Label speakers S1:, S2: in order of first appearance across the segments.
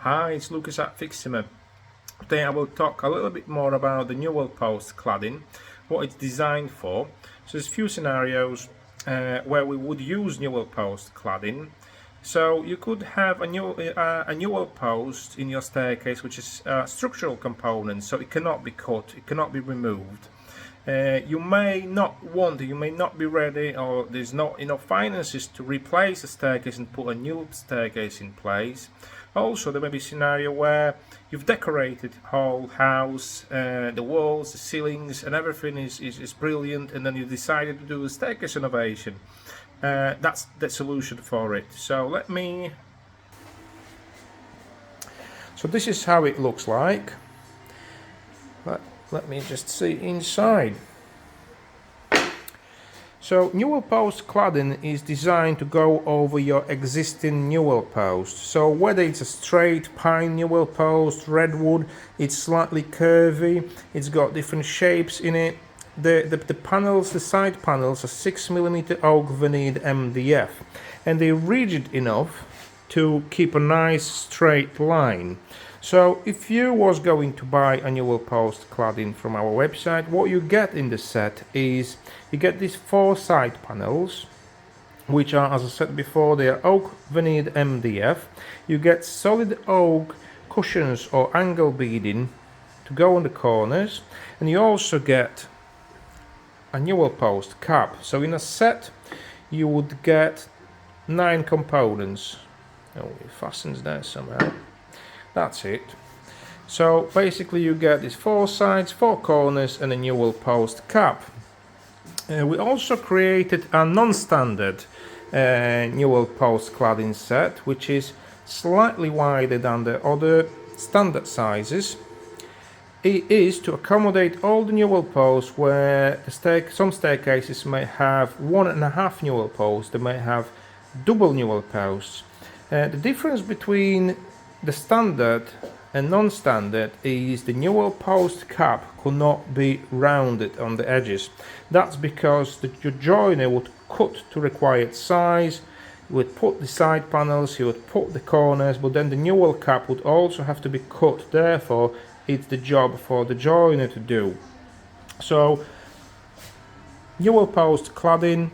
S1: Hi, it's Lucas at Fixima. Today I will talk a little bit more about the Newel Post cladding, what it's designed for. So there's a few scenarios where we would use Newel Post cladding. So you could have a Newel Post in your staircase, which is a structural component, so it cannot be cut, it cannot be removed. You may not want, you may not be ready, or there's not enough finances to replace the staircase and put a new staircase in place. Also, there may be a scenario where you've decorated whole house, the walls, the ceilings, and everything is brilliant, and then you decided to do a staircase renovation. That's the solution for it. So this is how it looks like. Let me just see inside. So Newel Post cladding is designed to go over your existing Newel Post. So whether it's a straight pine Newel Post, redwood, it's slightly curvy, it's got different shapes in it. The panels, the side panels are 6mm oak veneered MDF, and they're rigid enough to keep a nice straight line. So if you was going to buy a Newel Post cladding from our website, what you get in the set is you get these 4 side panels, which are, as I said before, they are oak veneered MDF. You get solid oak cushions or angle beading to go on the corners, and you also get a Newel Post cap. So in a set you would get 9 components. Oh, it fastens there somehow. That's it. So basically you get these 4 sides, 4 corners, and a Newel Post cap. We also created a non-standard Newel Post cladding set, which is slightly wider than the other standard sizes. It is to accommodate all the Newel posts where some staircases may have 1.5 Newel posts, they may have double Newel posts. The difference between the standard and non-standard is the Newel Post cap could not be rounded on the edges. That's because your joiner would cut to required size, would put the side panels, he would put the corners, but then the Newel cap would also have to be cut. Therefore, it's the job for the joiner to do. So, Newel Post cladding.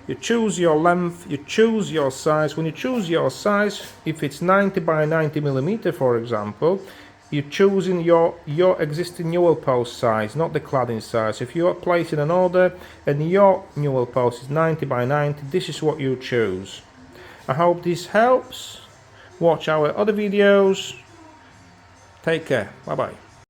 S1: You choose your length, you choose your size. When you choose your size, if it's 90 by 90mm, for example, you're choosing your existing Newel Post size, not the cladding size. If you're placing an order and your Newel Post is 90 by 90, this is what you choose. I hope this helps. Watch our other videos. Take care. Bye bye.